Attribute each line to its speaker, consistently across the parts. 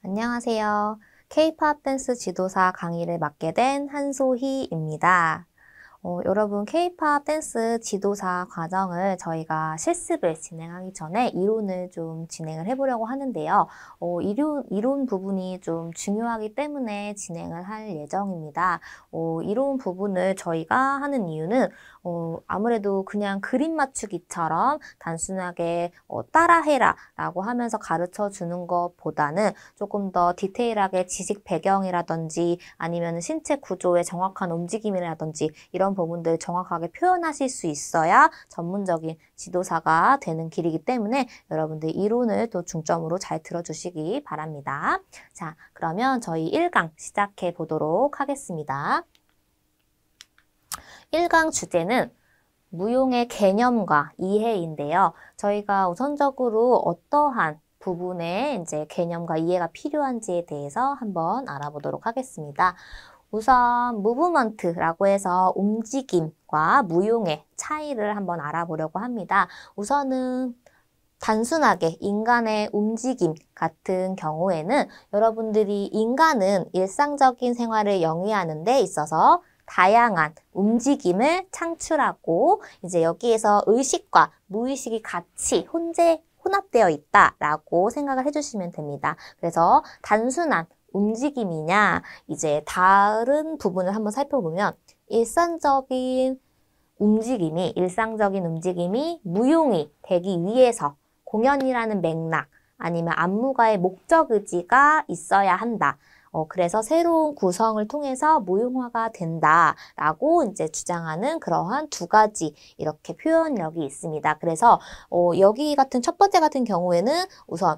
Speaker 1: 안녕하세요. K-팝 댄스 지도사 강의를 맡게 된 한소희입니다. 여러분 K-팝 댄스 지도사 과정을 저희가 실습을 진행하기 전에 이론을 좀 진행을 해보려고 하는데요. 이론 부분이 좀 중요하기 때문에 진행을 할 예정입니다. 이론 부분을 저희가 하는 이유는 아무래도 그냥 그림 맞추기처럼 단순하게 따라해라 라고 하면서 가르쳐 주는 것보다는 조금 더 디테일하게 지식 배경이라든지 아니면 신체 구조의 정확한 움직임이라든지 이런 부분들 정확하게 표현하실 수 있어야 전문적인 지도사가 되는 길이기 때문에 여러분들 이론을 또 중점으로 잘 들어주시기 바랍니다. 자, 그러면 저희 1강 시작해 보도록 하겠습니다. 1강 주제는 무용의 개념과 이해인데요. 저희가 우선적으로 어떠한 부분에 이제 개념과 이해가 필요한지에 대해서 한번 알아보도록 하겠습니다. 우선 무브먼트라고 해서 움직임과 무용의 차이를 한번 알아보려고 합니다. 우선은 단순하게 인간의 움직임 같은 경우에는 여러분들이 인간은 일상적인 생활을 영위하는 데 있어서 다양한 움직임을 창출하고 이제 여기에서 의식과 무의식이 같이 혼합되어 있다라고 생각을 해주시면 됩니다. 그래서 단순한 움직임이냐 이제 다른 부분을 한번 살펴보면 일상적인 움직임이 무용이 되기 위해서 공연이라는 맥락 아니면 안무가의 목적 의지가 있어야 한다. 그래서 새로운 구성을 통해서 무용화가 된다라고 이제 주장하는 그러한 두 가지 이렇게 표현력이 있습니다. 그래서 여기 같은 첫 번째 같은 경우에는 우선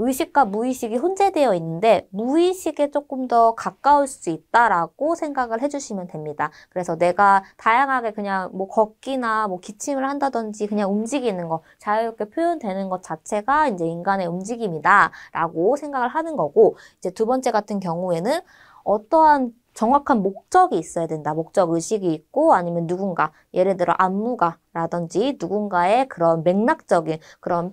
Speaker 1: 의식과 무의식이 혼재되어 있는데 무의식에 조금 더 가까울 수 있다라고 생각을 해주시면 됩니다. 그래서 내가 다양하게 그냥 뭐 걷기나 뭐 기침을 한다든지 그냥 움직이는 거 자유롭게 표현되는 것 자체가 이제 인간의 움직임이다라고 생각을 하는 거고 이제 두 번째 같은 경우에는 어떠한 정확한 목적이 있어야 된다. 목적 의식이 있고 아니면 누군가 예를 들어 안무가라든지 누군가의 그런 맥락적인 그런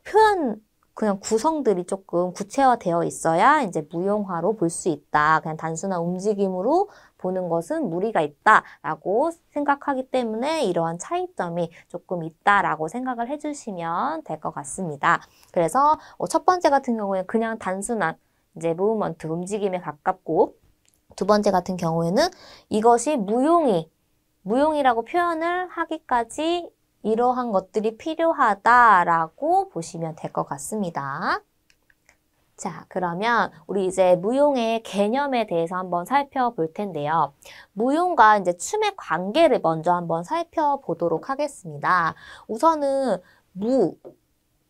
Speaker 1: 표현 그냥 구성들이 조금 구체화되어 있어야 이제 무용화로 볼 수 있다. 그냥 단순한 움직임으로 보는 것은 무리가 있다라고 생각하기 때문에 이러한 차이점이 조금 있다라고 생각을 해주시면 될 것 같습니다. 그래서 첫 번째 같은 경우에 그냥 단순한 이제 무브먼트 움직임에 가깝고 두 번째 같은 경우에는 이것이 무용이라고 표현을 하기까지 이러한 것들이 필요하다라고 보시면 될 것 같습니다. 자, 그러면 우리 이제 무용의 개념에 대해서 한번 살펴볼 텐데요. 무용과 이제 춤의 관계를 먼저 한번 살펴보도록 하겠습니다. 우선은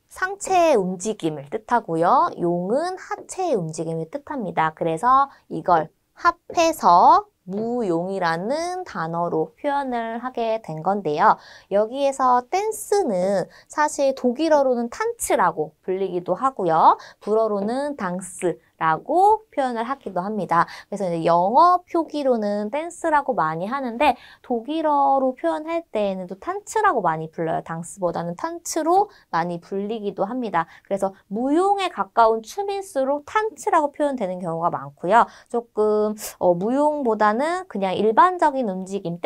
Speaker 1: 상체의 움직임을 뜻하고요. 용은 하체의 움직임을 뜻합니다. 그래서 이걸 합해서 무용이라는 단어로 표현을 하게 된 건데요. 여기에서 댄스는 사실 독일어로는 탄츠라고 불리기도 하고요. 불어로는 당스라고 표현을 하기도 합니다. 그래서 이제 영어 표기로는 댄스라고 많이 하는데 독일어로 표현할 때에는 또 탄츠라고 많이 불러요. 당스보다는 탄츠로 많이 불리기도 합니다. 그래서 무용에 가까운 춤일수록 탄츠라고 표현되는 경우가 많고요. 조금 무용보다는 그냥 일반적인 움직임,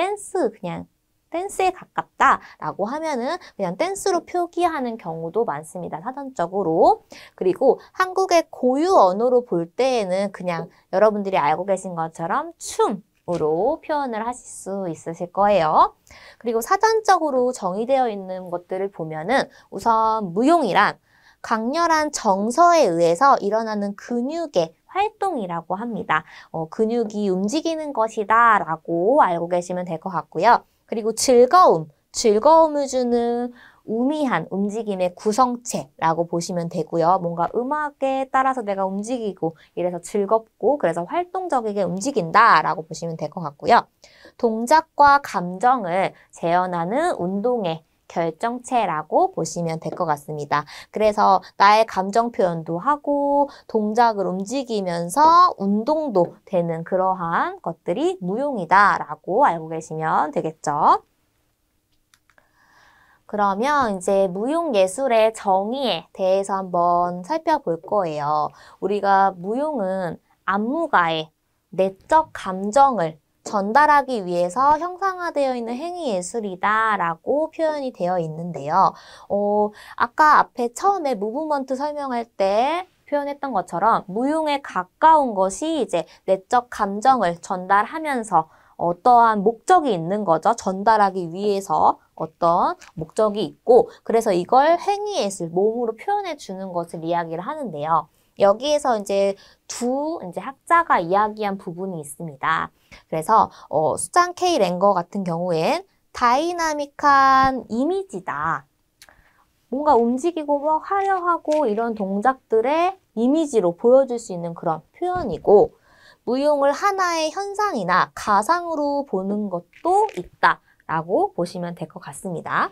Speaker 1: 그냥 댄스에 가깝다라고 하면은 그냥 댄스로 표기하는 경우도 많습니다. 사전적으로. 그리고 한국의 고유 언어로 볼 때에는 그냥 여러분들이 알고 계신 것처럼 춤으로 표현을 하실 수 있으실 거예요. 그리고 사전적으로 정의되어 있는 것들을 보면은 우선 무용이란 강렬한 정서에 의해서 일어나는 근육의 활동이라고 합니다. 근육이 움직이는 것이다 라고 알고 계시면 될 것 같고요. 그리고 즐거움을 주는 우미한 움직임의 구성체라고 보시면 되고요. 뭔가 음악에 따라서 내가 움직이고 이래서 즐겁고 그래서 활동적이게 움직인다라고 보시면 될 것 같고요. 동작과 감정을 재현하는 운동의 결정체라고 보시면 될 것 같습니다. 그래서 나의 감정 표현도 하고 동작을 움직이면서 운동도 되는 그러한 것들이 무용이다라고 알고 계시면 되겠죠. 그러면 이제 무용예술의 정의에 대해서 한번 살펴볼 거예요. 우리가 무용은 안무가의 내적 감정을 전달하기 위해서 형상화되어 있는 행위예술이다라고 표현이 되어 있는데요. 아까 앞에 처음에 무브먼트 설명할 때 표현했던 것처럼 무용에 가까운 것이 이제 내적 감정을 전달하면서 어떠한 목적이 있는 거죠. 전달하기 위해서 어떤 목적이 있고 그래서 이걸 행위예술, 몸으로 표현해 주는 것을 이야기를 하는데요. 여기에서 이제 이제 학자가 이야기한 부분이 있습니다. 그래서 수잔 K 랭거 같은 경우엔 다이나믹한 이미지다. 뭔가 움직이고 뭐 화려하고 이런 동작들의 이미지로 보여줄 수 있는 그런 표현이고 무용을 하나의 현상이나 가상으로 보는 것도 있다라고 보시면 될 것 같습니다.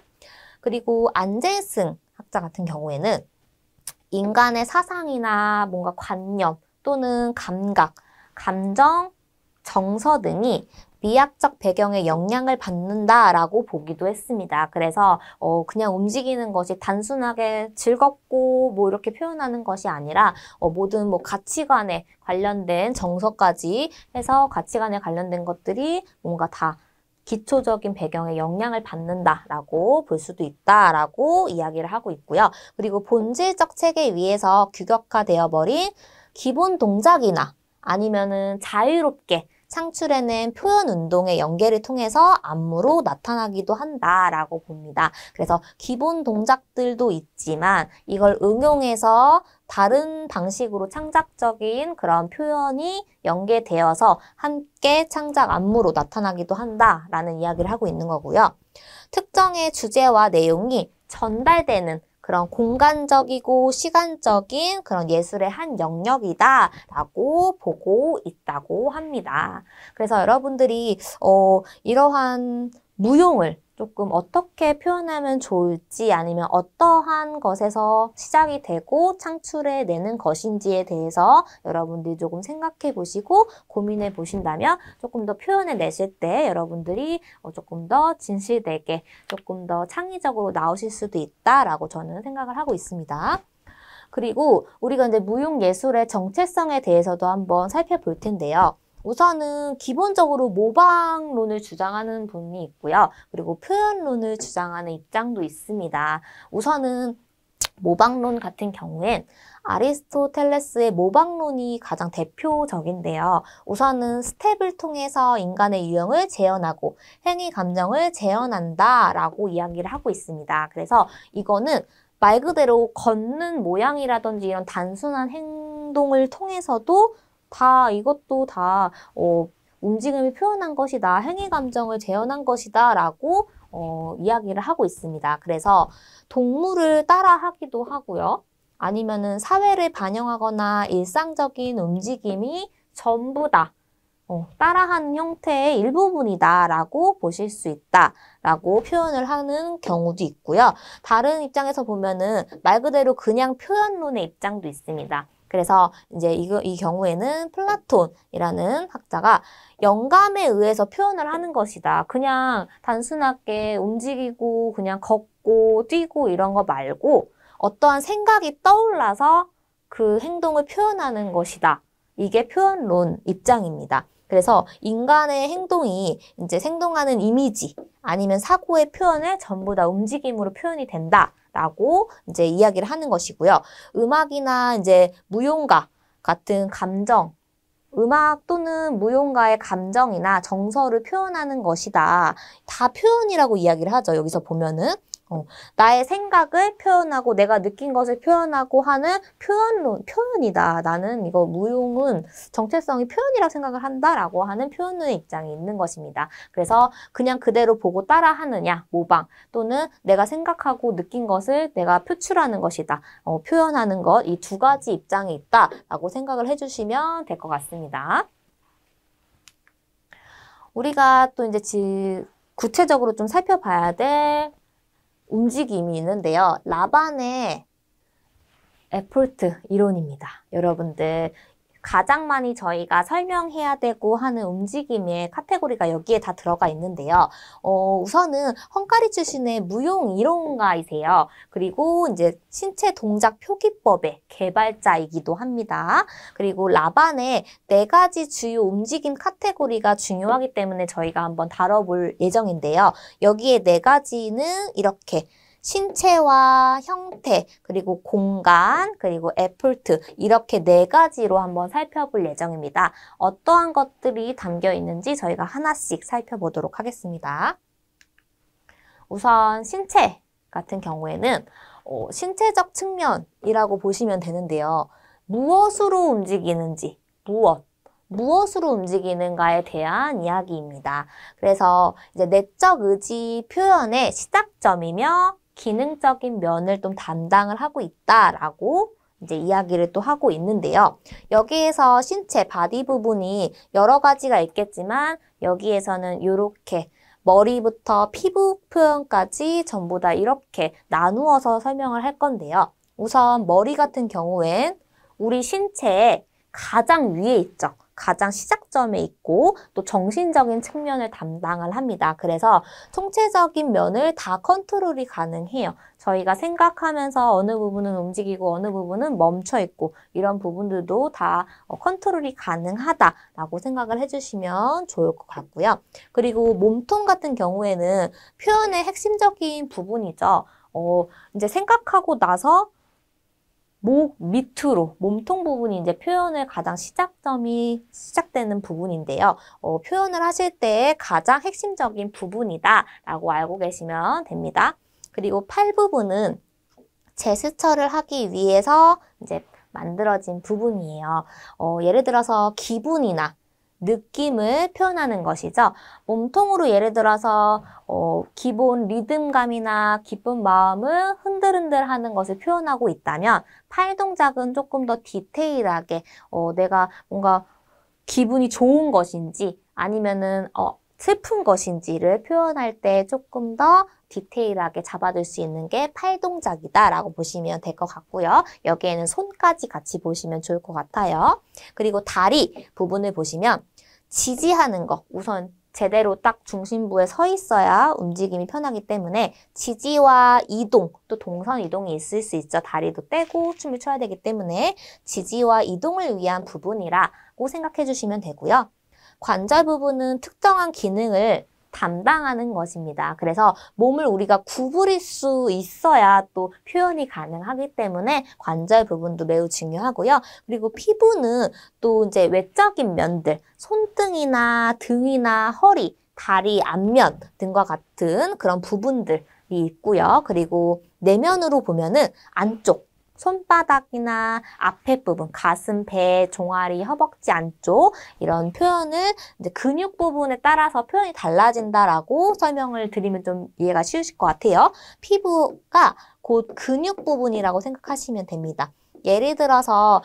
Speaker 1: 그리고 안젤승 학자 같은 경우에는 인간의 사상이나 뭔가 관념 또는 감각, 감정, 정서 등이 미학적 배경에 영향을 받는다라고 보기도 했습니다. 그래서 그냥 움직이는 것이 단순하게 즐겁고 뭐 이렇게 표현하는 것이 아니라 모든 뭐 가치관에 관련된 정서까지 해서 가치관에 관련된 것들이 뭔가 다 기초적인 배경에 영향을 받는다라고 볼 수도 있다라고 이야기를 하고 있고요. 그리고 본질적 체계 위에서 규격화되어 버린 기본 동작이나 아니면은 자유롭게 창출해낸 표현 운동의 연계를 통해서 안무로 나타나기도 한다라고 봅니다. 그래서 기본 동작들도 있지만 이걸 응용해서 다른 방식으로 창작적인 그런 표현이 연계되어서 함께 창작 안무로 나타나기도 한다라는 이야기를 하고 있는 거고요. 특정의 주제와 내용이 전달되는 그런 공간적이고 시간적인 그런 예술의 한 영역이다라고 보고 있다고 합니다. 그래서 여러분들이 이러한 무용을 조금 어떻게 표현하면 좋을지 아니면 어떠한 것에서 시작이 되고 창출해내는 것인지에 대해서 여러분들이 조금 생각해 보시고 고민해 보신다면 조금 더 표현해 내실 때 여러분들이 조금 더 진실되게 조금 더 창의적으로 나오실 수도 있다라고 저는 생각을 하고 있습니다. 그리고 우리가 이제 무용예술의 정체성에 대해서도 한번 살펴볼 텐데요. 우선은 기본적으로 모방론을 주장하는 분이 있고요. 그리고 표현론을 주장하는 입장도 있습니다. 우선은 모방론 같은 경우엔 아리스토텔레스의 모방론이 가장 대표적인데요. 우선은 스텝을 통해서 인간의 유형을 재현하고 행위 감정을 재현한다라고 이야기를 하고 있습니다. 그래서 이거는 말 그대로 걷는 모양이라든지 이런 단순한 행동을 통해서도 이것도 다 움직임을 표현한 것이다. 행위 감정을 재현한 것이다. 라고 이야기를 하고 있습니다. 그래서 동물을 따라하기도 하고요. 아니면은 사회를 반영하거나 일상적인 움직임이 전부 다 따라하는 형태의 일부분이다 라고 보실 수 있다 라고 표현을 하는 경우도 있고요. 다른 입장에서 보면은 말 그대로 그냥 표현론의 입장도 있습니다. 그래서 이제 이 경우에는 플라톤이라는 학자가 영감에 의해서 표현을 하는 것이다. 그냥 단순하게 움직이고 그냥 걷고 뛰고 이런 거 말고 어떠한 생각이 떠올라서 그 행동을 표현하는 것이다. 이게 표현론 입장입니다. 그래서 인간의 행동이 이제 생동하는 이미지 아니면 사고의 표현을 전부 다 움직임으로 표현이 된다라고 이제 이야기를 하는 것이고요. 음악이나 이제 무용가 같은 감정, 음악 또는 무용가의 감정이나 정서를 표현하는 것이다. 다 표현이라고 이야기를 하죠. 여기서 보면은. 나의 생각을 표현하고 내가 느낀 것을 표현하고 하는 표현이다. 나는 이거 무용은 정체성이 표현이라고 생각을 한다라고 하는 표현의 입장이 있는 것입니다. 그래서 그냥 그대로 보고 따라하느냐, 모방 또는 내가 생각하고 느낀 것을 내가 표출하는 것이다. 표현하는 것, 이 두 가지 입장이 있다라고 생각을 해주시면 될 것 같습니다. 우리가 또 이제 구체적으로 좀 살펴봐야 될 움직임이 있는데요. 라반의 에폴트 이론입니다. 여러분들 가장 많이 저희가 설명해야 되고 하는 움직임의 카테고리가 여기에 다 들어가 있는데요. 우선은 헝가리 출신의 무용 이론가이세요. 그리고 이제 신체 동작 표기법의 개발자이기도 합니다. 그리고 라반의 4가지 주요 움직임 카테고리가 중요하기 때문에 저희가 한번 다뤄볼 예정인데요. 여기에 4가지는 이렇게 신체와 형태, 그리고 공간, 그리고 에포트 이렇게 4가지로 한번 살펴볼 예정입니다. 어떠한 것들이 담겨 있는지 저희가 하나씩 살펴보도록 하겠습니다. 우선 신체 같은 경우에는 신체적 측면이라고 보시면 되는데요. 무엇으로 움직이는지, 무엇으로 움직이는가에 대한 이야기입니다. 그래서 이제 내적 의지 표현의 시작점이며 기능적인 면을 좀 담당을 하고 있다라고 이제 이야기를 또 하고 있는데요. 여기에서 신체, 바디 부분이 여러 가지가 있겠지만 여기에서는 이렇게 머리부터 피부 표현까지 전부 다 이렇게 나누어서 설명을 할 건데요. 우선 머리 같은 경우엔 우리 신체의 가장 위에 있죠. 가장 시작점에 있고 또 정신적인 측면을 담당을 합니다. 그래서 총체적인 면을 다 컨트롤이 가능해요. 저희가 생각하면서 어느 부분은 움직이고 어느 부분은 멈춰 있고 이런 부분들도 다 컨트롤이 가능하다라고 생각을 해주시면 좋을 것 같고요. 그리고 몸통 같은 경우에는 표현의 핵심적인 부분이죠. 이제 생각하고 나서 목 밑으로 몸통 부분이 이제 표현을 가장 시작되는 부분인데요. 표현을 하실 때 가장 핵심적인 부분이다라고 알고 계시면 됩니다. 그리고 팔 부분은 제스처를 하기 위해서 이제 만들어진 부분이에요. 예를 들어서 기분이나 느낌을 표현하는 것이죠. 몸통으로 예를 들어서 기본 리듬감이나 기쁜 마음을 흔들흔들 하는 것을 표현하고 있다면 팔 동작은 조금 더 디테일하게 내가 뭔가 기분이 좋은 것인지 아니면은 슬픈 것인지를 표현할 때 조금 더 디테일하게 잡아줄 수 있는 게 팔 동작이다라고 보시면 될 것 같고요. 여기에는 손까지 같이 보시면 좋을 것 같아요. 그리고 다리 부분을 보시면 지지하는 거, 우선 제대로 딱 중심부에 서 있어야 움직임이 편하기 때문에 지지와 이동, 또 동선 이동이 있을 수 있죠. 다리도 떼고 춤을 춰야 되기 때문에 지지와 이동을 위한 부분이라고 생각해 주시면 되고요. 관절 부분은 특정한 기능을 담당하는 것입니다. 그래서 몸을 우리가 구부릴 수 있어야 또 표현이 가능하기 때문에 관절 부분도 매우 중요하고요. 그리고 피부는 또 이제 외적인 면들, 손등이나 등이나 허리, 다리 앞면 등과 같은 그런 부분들이 있고요. 그리고 내면으로 보면은 안쪽, 손바닥이나 앞에 부분, 가슴, 배, 종아리, 허벅지 안쪽 이런 표현을 이제 근육 부분에 따라서 표현이 달라진다라고 설명을 드리면 좀 이해가 쉬우실 것 같아요. 피부가 곧 근육 부분이라고 생각하시면 됩니다. 예를 들어서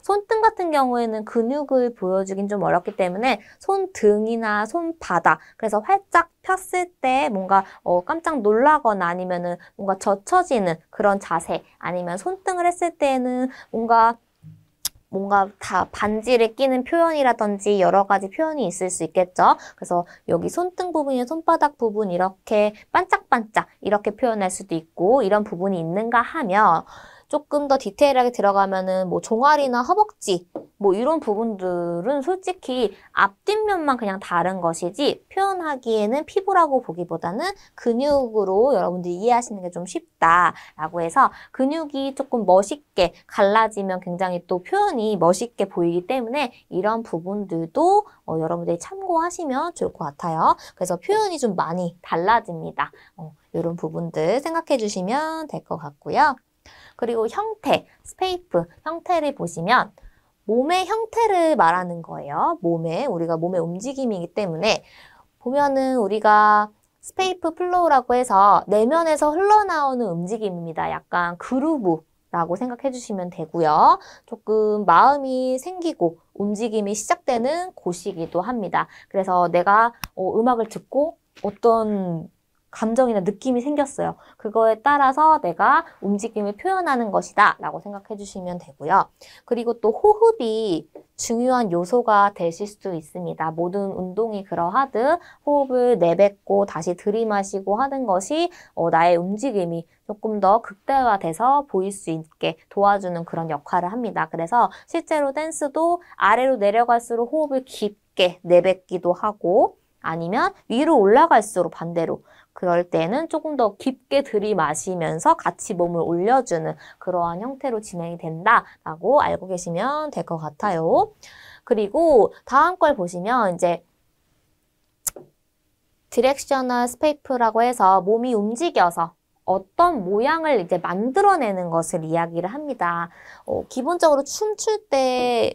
Speaker 1: 손등 같은 경우에는 근육을 보여주긴 좀 어렵기 때문에 손등이나 손바닥 그래서 활짝 폈을 때 뭔가 깜짝 놀라거나 아니면은 뭔가 젖혀지는 그런 자세 아니면 손등을 했을 때는 뭔가 다 반지를 끼는 표현이라든지 여러 가지 표현이 있을 수 있겠죠. 그래서 여기 손등 부분이나 손바닥 부분 이렇게 반짝반짝 이렇게 표현할 수도 있고 이런 부분이 있는가 하면 조금 더 디테일하게 들어가면은 뭐 종아리나 허벅지 뭐 이런 부분들은 솔직히 앞뒷면만 그냥 다른 것이지 표현하기에는 피부라고 보기보다는 근육으로 여러분들이 이해하시는 게 좀 쉽다라고 해서 근육이 조금 멋있게 갈라지면 굉장히 또 표현이 멋있게 보이기 때문에 이런 부분들도 여러분들이 참고하시면 좋을 것 같아요. 그래서 표현이 좀 많이 달라집니다. 이런 부분들 생각해 주시면 될 것 같고요. 그리고 형태, 스페이프, 형태를 보시면 몸의 형태를 말하는 거예요. 우리가 몸의 움직임이기 때문에 보면은 우리가 스페이프 플로우라고 해서 내면에서 흘러나오는 움직임입니다. 약간 그루브라고 생각해 주시면 되고요. 조금 마음이 생기고 움직임이 시작되는 곳이기도 합니다. 그래서 내가 음악을 듣고 어떤 감정이나 느낌이 생겼어요. 그거에 따라서 내가 움직임을 표현하는 것이다 라고 생각해 주시면 되고요. 그리고 또 호흡이 중요한 요소가 되실 수도 있습니다. 모든 운동이 그러하듯 호흡을 내뱉고 다시 들이마시고 하는 것이 나의 움직임이 조금 더 극대화돼서 보일 수 있게 도와주는 그런 역할을 합니다. 그래서 실제로 댄스도 아래로 내려갈수록 호흡을 깊게 내뱉기도 하고 아니면 위로 올라갈수록 반대로 그럴 때는 조금 더 깊게 들이마시면서 같이 몸을 올려주는 그러한 형태로 진행이 된다라고 알고 계시면 될 것 같아요. 그리고 다음 걸 보시면 이제 디렉셔널 스페이프라고 해서 몸이 움직여서 어떤 모양을 이제 만들어내는 것을 이야기를 합니다. 기본적으로 춤출 때에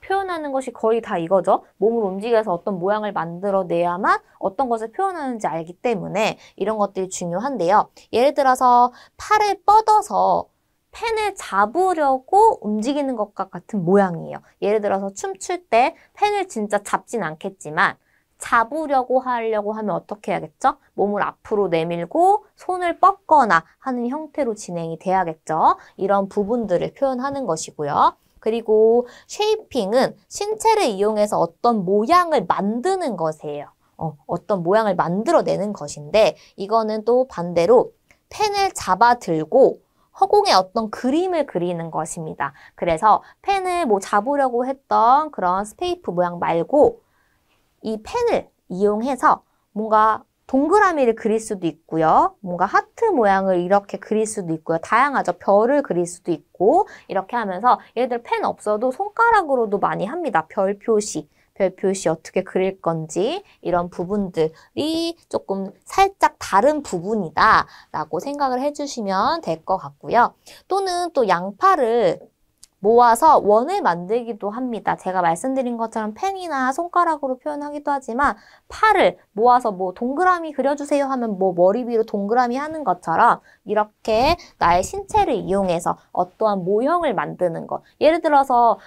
Speaker 1: 표현하는 것이 거의 다 이거죠. 몸을 움직여서 어떤 모양을 만들어내야만 어떤 것을 표현하는지 알기 때문에 이런 것들이 중요한데요. 예를 들어서 팔을 뻗어서 펜을 잡으려고 움직이는 것과 같은 모양이에요. 예를 들어서 춤출 때 펜을 진짜 잡진 않겠지만 잡으려고 하려고 하면 어떻게 해야겠죠? 몸을 앞으로 내밀고 손을 뻗거나 하는 형태로 진행이 돼야겠죠. 이런 부분들을 표현하는 것이고요. 그리고 쉐이핑은 신체를 이용해서 어떤 모양을 만드는 것이에요. 어떤 모양을 만들어내는 것인데 이거는 또 반대로 펜을 잡아 들고 허공에 어떤 그림을 그리는 것입니다. 그래서 펜을 뭐 잡으려고 했던 그런 스페이프 모양 말고 이 펜을 이용해서 뭔가 동그라미를 그릴 수도 있고요. 뭔가 하트 모양을 이렇게 그릴 수도 있고요. 다양하죠. 별을 그릴 수도 있고 이렇게 하면서 얘들 펜 없어도 손가락으로도 많이 합니다. 별 표시 어떻게 그릴 건지 이런 부분들이 조금 살짝 다른 부분이다 라고 생각을 해주시면 될 것 같고요. 또는 또 양팔을 모아서 원을 만들기도 합니다. 제가 말씀드린 것처럼 펜이나 손가락으로 표현하기도 하지만 팔을 모아서 뭐 동그라미 그려주세요 하면 뭐 머리 위로 동그라미 하는 것처럼 이렇게 나의 신체를 이용해서 어떠한 모형을 만드는 것. 예를 들어서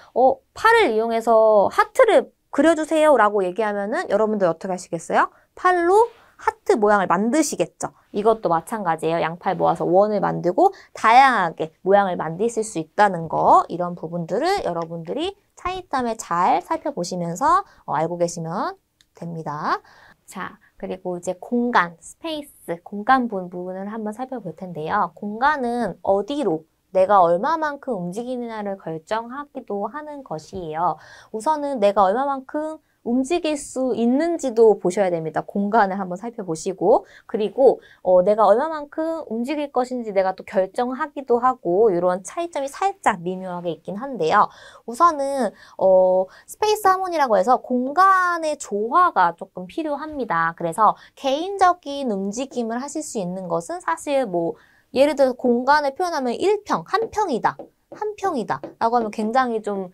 Speaker 1: 팔을 이용해서 하트를 그려주세요 라고 얘기하면은 여러분들 어떻게 하시겠어요? 팔로 하트 모양을 만드시겠죠. 이것도 마찬가지예요. 양팔 모아서 원을 만들고 다양하게 모양을 만드실 수 있다는 거 이런 부분들을 여러분들이 차이점을 잘 살펴보시면서 알고 계시면 됩니다. 자, 그리고 이제 공간, 스페이스, 공간 부분을 한번 살펴볼 텐데요. 공간은 어디로 내가 얼마만큼 움직이느냐를 결정하기도 하는 것이에요. 우선은 내가 얼마만큼 움직일 수 있는지도 보셔야 됩니다. 공간을 한번 살펴보시고 그리고 내가 얼마만큼 움직일 것인지 내가 또 결정하기도 하고 이런 차이점이 살짝 미묘하게 있긴 한데요. 우선은 스페이스 하모니라고 해서 공간의 조화가 조금 필요합니다. 그래서 개인적인 움직임을 하실 수 있는 것은 사실 뭐 예를 들어서 공간을 표현하면 1평, 한 평이다. 한 평이다 라고 하면 굉장히 좀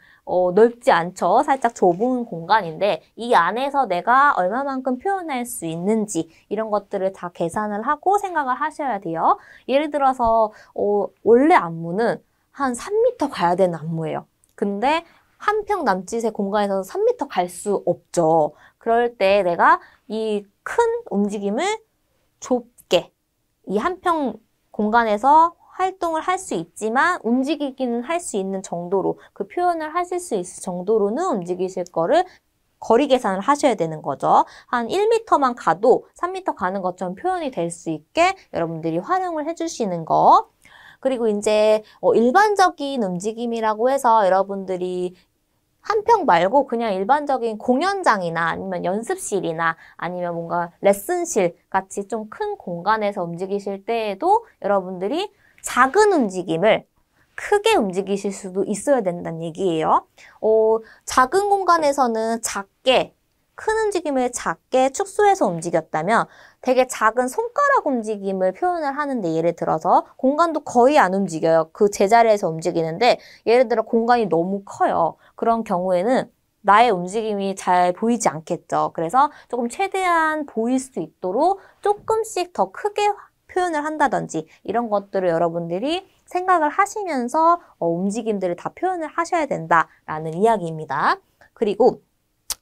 Speaker 1: 넓지 않죠. 살짝 좁은 공간인데 이 안에서 내가 얼마만큼 표현할 수 있는지 이런 것들을 다 계산을 하고 생각을 하셔야 돼요. 예를 들어서 원래 안무는 한 3m 가야 되는 안무예요. 근데 한 평 남짓의 공간에서 3m 갈 수 없죠. 그럴 때 내가 이 큰 움직임을 좁게 이 한 평 공간에서 활동을 할 수 있지만 움직이기는 할 수 있는 정도로 그 표현을 하실 수 있을 정도로는 움직이실 거를 거리 계산을 하셔야 되는 거죠. 한 1m만 가도 3m 가는 것처럼 표현이 될 수 있게 여러분들이 활용을 해주시는 거. 그리고 이제 일반적인 움직임이라고 해서 여러분들이 한 평 말고 그냥 일반적인 공연장이나 아니면 연습실이나 아니면 뭔가 레슨실 같이 좀 큰 공간에서 움직이실 때에도 여러분들이 작은 움직임을 크게 움직이실 수도 있어야 된다는 얘기예요. 작은 공간에서는 작게, 큰 움직임을 작게 축소해서 움직였다면 되게 작은 손가락 움직임을 표현을 하는데 예를 들어서 공간도 거의 안 움직여요. 그 제자리에서 움직이는데 예를 들어 공간이 너무 커요. 그런 경우에는 나의 움직임이 잘 보이지 않겠죠. 그래서 조금 최대한 보일 수 있도록 조금씩 더 크게 표현을 한다든지 이런 것들을 여러분들이 생각을 하시면서 움직임들을 다 표현을 하셔야 된다라는 이야기입니다. 그리고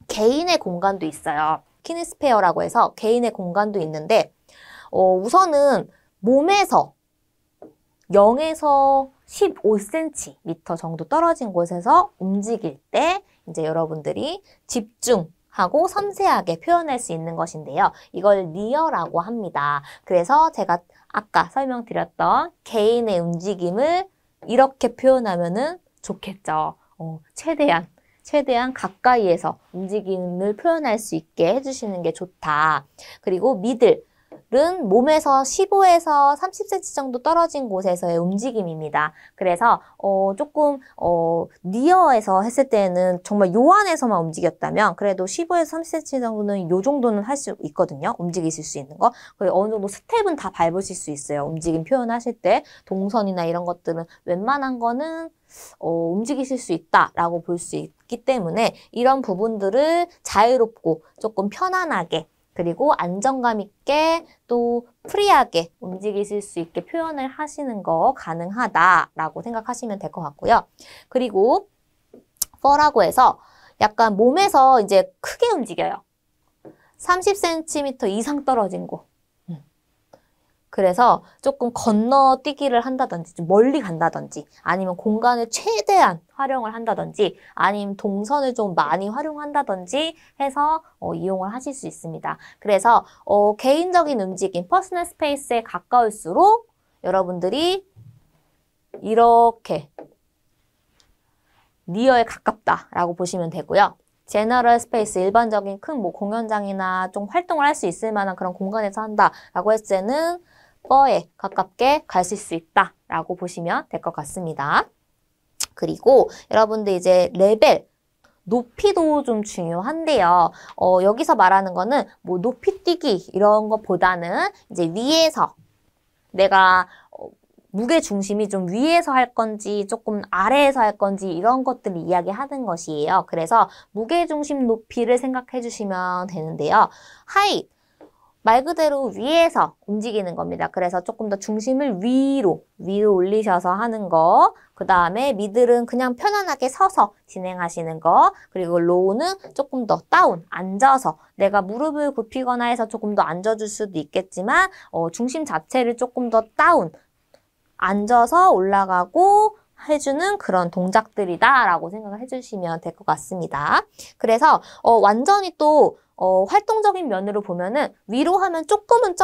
Speaker 1: 개인의 공간도 있어요. 키니스페어라고 해서 개인의 공간도 있는데 우선은 몸에서 0에서 15cm 정도 떨어진 곳에서 움직일 때 이제 여러분들이 집중하고 섬세하게 표현할 수 있는 것인데요. 이걸 니어라고 합니다. 그래서 제가 아까 설명드렸던 개인의 움직임을 이렇게 표현하면은 좋겠죠. 최대한 가까이에서 움직임을 표현할 수 있게 해주시는 게 좋다. 그리고 미들은 몸에서 15에서 30cm 정도 떨어진 곳에서의 움직임입니다. 그래서 조금 니어에서 했을 때는 정말 요 안에서만 움직였다면 그래도 15에서 30cm 정도는 요 정도는 할 수 있거든요. 움직이실 수 있는 거. 어느 정도 스텝은 다 밟으실 수 있어요. 움직임 표현하실 때 동선이나 이런 것들은 웬만한 거는 움직이실 수 있다라고 볼 수 있기 때문에 이런 부분들을 자유롭고 조금 편안하게 그리고 안정감 있게 또 프리하게 움직이실 수 있게 표현을 하시는 거 가능하다라고 생각하시면 될 것 같고요. 그리고 for라고 해서 약간 몸에서 이제 크게 움직여요. 30cm 이상 떨어진 곳. 그래서 조금 건너뛰기를 한다든지 좀 멀리 간다든지 아니면 공간을 최대한 활용을 한다든지 아니면 동선을 좀 많이 활용한다든지 해서 이용을 하실 수 있습니다. 그래서 개인적인 움직임, 퍼스널 스페이스에 가까울수록 여러분들이 이렇게 니어에 가깝다라고 보시면 되고요. 제너럴 스페이스, 일반적인 큰 공연장이나 좀 활동을 할 수 있을 만한 그런 공간에서 한다라고 했을 때는 뻐에 가깝게 가실 수 있다라고 보시면 될 것 같습니다. 그리고 여러분들 이제 레벨, 높이도 좀 중요한데요. 여기서 말하는 거는 뭐 높이 뛰기 이런 것보다는 이제 위에서 내가 무게 중심이 좀 위에서 할 건지 조금 아래에서 할 건지 이런 것들을 이야기하는 것이에요. 그래서 무게 중심 높이를 생각해 주시면 되는데요. 하이 말 그대로 위에서 움직이는 겁니다. 그래서 조금 더 중심을 위로 올리셔서 하는 거. 그 다음에 미들은 그냥 편안하게 서서 진행하시는 거. 그리고 로우는 조금 더 다운, 앉아서 내가 무릎을 굽히거나 해서 조금 더 앉아줄 수도 있겠지만 중심 자체를 조금 더 다운, 앉아서 올라가고 해주는 그런 동작들이다라고 생각을 해주시면 될 것 같습니다. 그래서 완전히 또 활동적인 면으로 보면은 위로 하면 조금은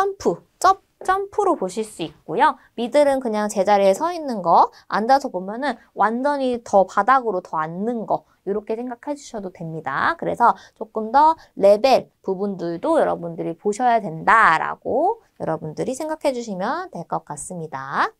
Speaker 1: 점프로 보실 수 있고요. 미들은 그냥 제자리에 서 있는 거, 앉아서 보면은 완전히 더 바닥으로 더 앉는 거 이렇게 생각해 주셔도 됩니다. 그래서 조금 더 레벨 부분들도 여러분들이 보셔야 된다라고 여러분들이 생각해 주시면 될 것 같습니다.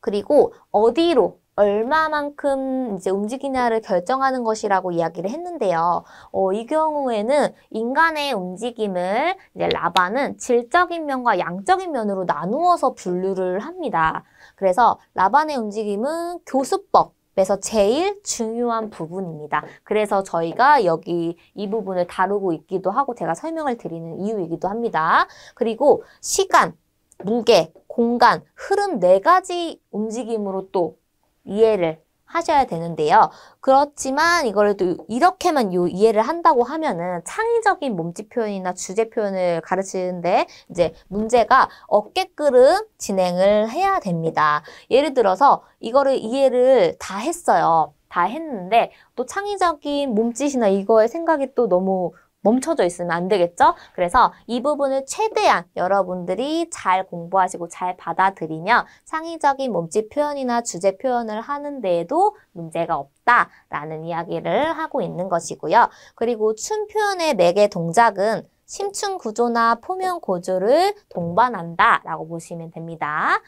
Speaker 1: 그리고 어디로 얼마만큼 이제 움직이냐를 결정하는 것이라고 이야기를 했는데요. 이 경우에는 인간의 움직임을 이제 라반은 질적인 면과 양적인 면으로 나누어서 분류를 합니다. 그래서 라반의 움직임은 교수법에서 제일 중요한 부분입니다. 그래서 저희가 여기 이 부분을 다루고 있기도 하고 제가 설명을 드리는 이유이기도 합니다. 그리고 시간, 무게, 공간, 흐름 4가지 움직임으로 또 이해를 하셔야 되는데요. 그렇지만 이걸 또 이렇게만 이해를 한다고 하면은 창의적인 몸짓 표현이나 주제 표현을 가르치는데 이제 문제가 어깨끄름 진행을 해야 됩니다. 예를 들어서 이거를 이해를 다 했어요. 다 했는데 또 창의적인 몸짓이나 이거에 생각이 또 너무 멈춰져 있으면 안 되겠죠? 그래서 이 부분을 최대한 여러분들이 잘 공부하시고 잘 받아들이면 창의적인 몸짓 표현이나 주제 표현을 하는 데에도 문제가 없다라는 이야기를 하고 있는 것이고요. 그리고 춤 표현의 매개 동작은 심층 구조나 포면 구조를 동반한다라고 보시면 됩니다.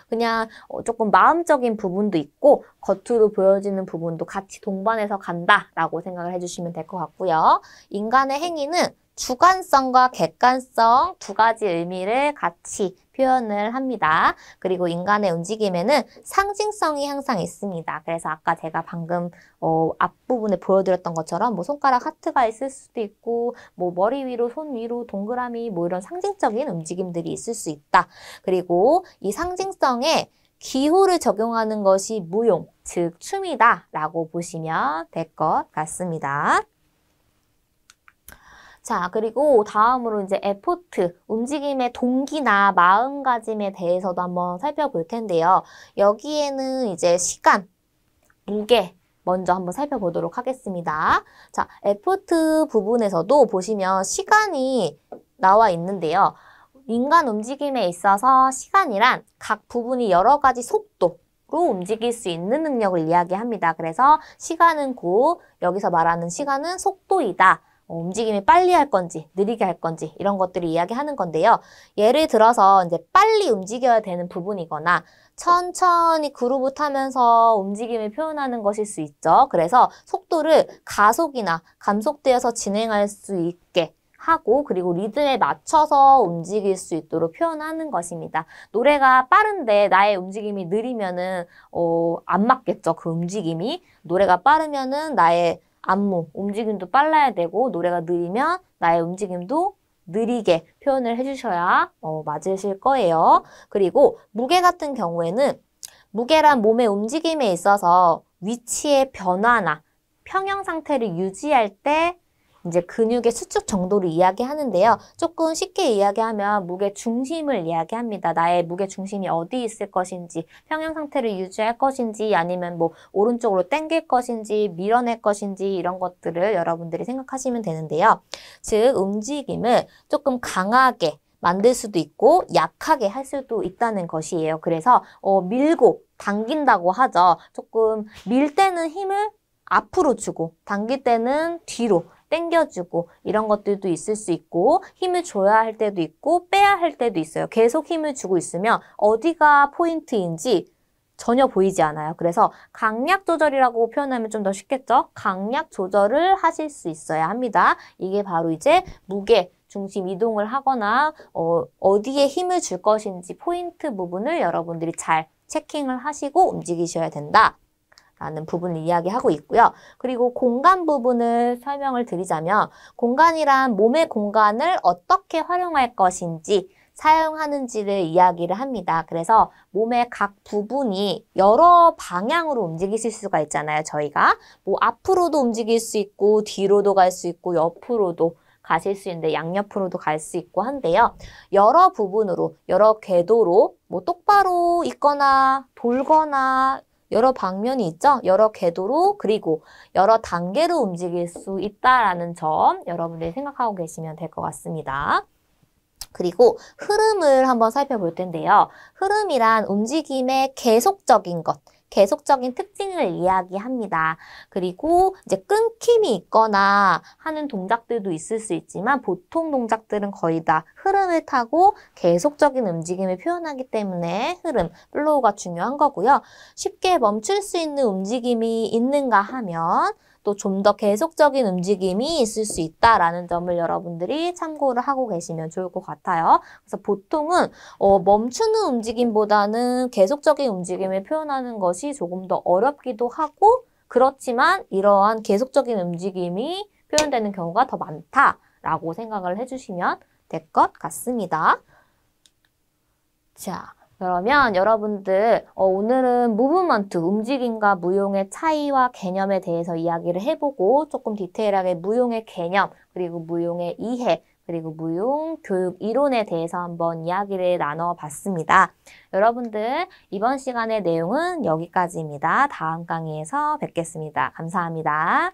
Speaker 1: 그냥 조금 마음적인 부분도 있고 겉으로 보여지는 부분도 같이 동반해서 간다라고 생각을 해주시면 될 것 같고요. 인간의 행위는 주관성과 객관성 2가지 의미를 같이 표현을 합니다. 그리고 인간의 움직임에는 상징성이 항상 있습니다. 그래서 아까 제가 방금 앞부분에 보여드렸던 것처럼 뭐 손가락 하트가 있을 수도 있고 뭐 머리 위로 손 위로 동그라미 뭐 이런 상징적인 움직임들이 있을 수 있다. 그리고 이 상징성에 기호를 적용하는 것이 무용, 즉 춤이다 라고 보시면 될 것 같습니다. 자, 그리고 다음으로 이제 에포트, 움직임의 동기나 마음가짐에 대해서도 한번 살펴볼 텐데요. 여기에는 이제 시간, 무게, 먼저 한번 살펴보도록 하겠습니다. 자, 에포트 부분에서도 보시면 시간이 나와 있는데요. 인간 움직임에 있어서 시간이란 각 부분이 여러 가지 속도로 움직일 수 있는 능력을 이야기합니다. 그래서 시간은 곧 여기서 말하는 시간은 속도이다. 움직임이 빨리 할 건지 느리게 할 건지 이런 것들을 이야기하는 건데요. 예를 들어서 이제 빨리 움직여야 되는 부분이거나 천천히 그루브 타면서 움직임을 표현하는 것일 수 있죠. 그래서 속도를 가속이나 감속되어서 진행할 수 있게 하고 그리고 리듬에 맞춰서 움직일 수 있도록 표현하는 것입니다. 노래가 빠른데 나의 움직임이 느리면은 안 맞겠죠. 그 움직임이. 노래가 빠르면은 나의 안무, 움직임도 빨라야 되고 노래가 느리면 나의 움직임도 느리게 표현을 해주셔야 맞으실 거예요. 그리고 무게 같은 경우에는 무게란 몸의 움직임에 있어서 위치의 변화나 평형 상태를 유지할 때 이제 근육의 수축 정도를 이야기하는데요. 조금 쉽게 이야기하면 무게 중심을 이야기합니다. 나의 무게 중심이 어디 있을 것인지, 평형 상태를 유지할 것인지, 아니면 뭐 오른쪽으로 당길 것인지, 밀어낼 것인지 이런 것들을 여러분들이 생각하시면 되는데요. 즉 움직임을 조금 강하게 만들 수도 있고 약하게 할 수도 있다는 것이에요. 그래서 밀고 당긴다고 하죠. 조금 밀 때는 힘을 앞으로 주고 당길 때는 뒤로 당겨주고 이런 것들도 있을 수 있고 힘을 줘야 할 때도 있고 빼야 할 때도 있어요. 계속 힘을 주고 있으면 어디가 포인트인지 전혀 보이지 않아요. 그래서 강약 조절이라고 표현하면 좀 더 쉽겠죠? 강약 조절을 하실 수 있어야 합니다. 이게 바로 이제 무게, 중심 이동을 하거나 어디에 힘을 줄 것인지 포인트 부분을 여러분들이 잘 체킹을 하시고 움직이셔야 된다. 라는 부분을 이야기하고 있고요. 그리고 공간 부분을 설명을 드리자면 공간이란 몸의 공간을 어떻게 활용할 것인지 사용하는지를 이야기를 합니다. 그래서 몸의 각 부분이 여러 방향으로 움직이실 수가 있잖아요. 저희가 뭐 앞으로도 움직일 수 있고 뒤로도 갈 수 있고 옆으로도 가실 수 있는데 양옆으로도 갈 수 있고 한데요. 여러 부분으로 여러 궤도로 뭐 똑바로 있거나 돌거나 여러 방면이 있죠? 여러 궤도로 그리고 여러 단계로 움직일 수 있다라는 점 여러분들이 생각하고 계시면 될 것 같습니다. 그리고 흐름을 한번 살펴볼 텐데요. 흐름이란 움직임의 계속적인 것, 계속적인 특징을 이야기합니다. 그리고 이제 끊김이 있거나 하는 동작들도 있을 수 있지만 보통 동작들은 거의 다 흐름을 타고 계속적인 움직임을 표현하기 때문에 흐름, 플로우가 중요한 거고요. 쉽게 멈출 수 있는 움직임이 있는가 하면 또 좀 더 계속적인 움직임이 있을 수 있다라는 점을 여러분들이 참고를 하고 계시면 좋을 것 같아요. 그래서 보통은 멈추는 움직임보다는 계속적인 움직임을 표현하는 것이 조금 더 어렵기도 하고 그렇지만 이러한 계속적인 움직임이 표현되는 경우가 더 많다라고 생각을 해주시면 될 것 같습니다. 자. 그러면 여러분들 오늘은 무브먼트, 움직임과 무용의 차이와 개념에 대해서 이야기를 해보고 조금 디테일하게 무용의 개념, 그리고 무용의 이해, 그리고 무용 교육 이론에 대해서 한번 이야기를 나눠봤습니다. 여러분들 이번 시간의 내용은 여기까지입니다. 다음 강의에서 뵙겠습니다. 감사합니다.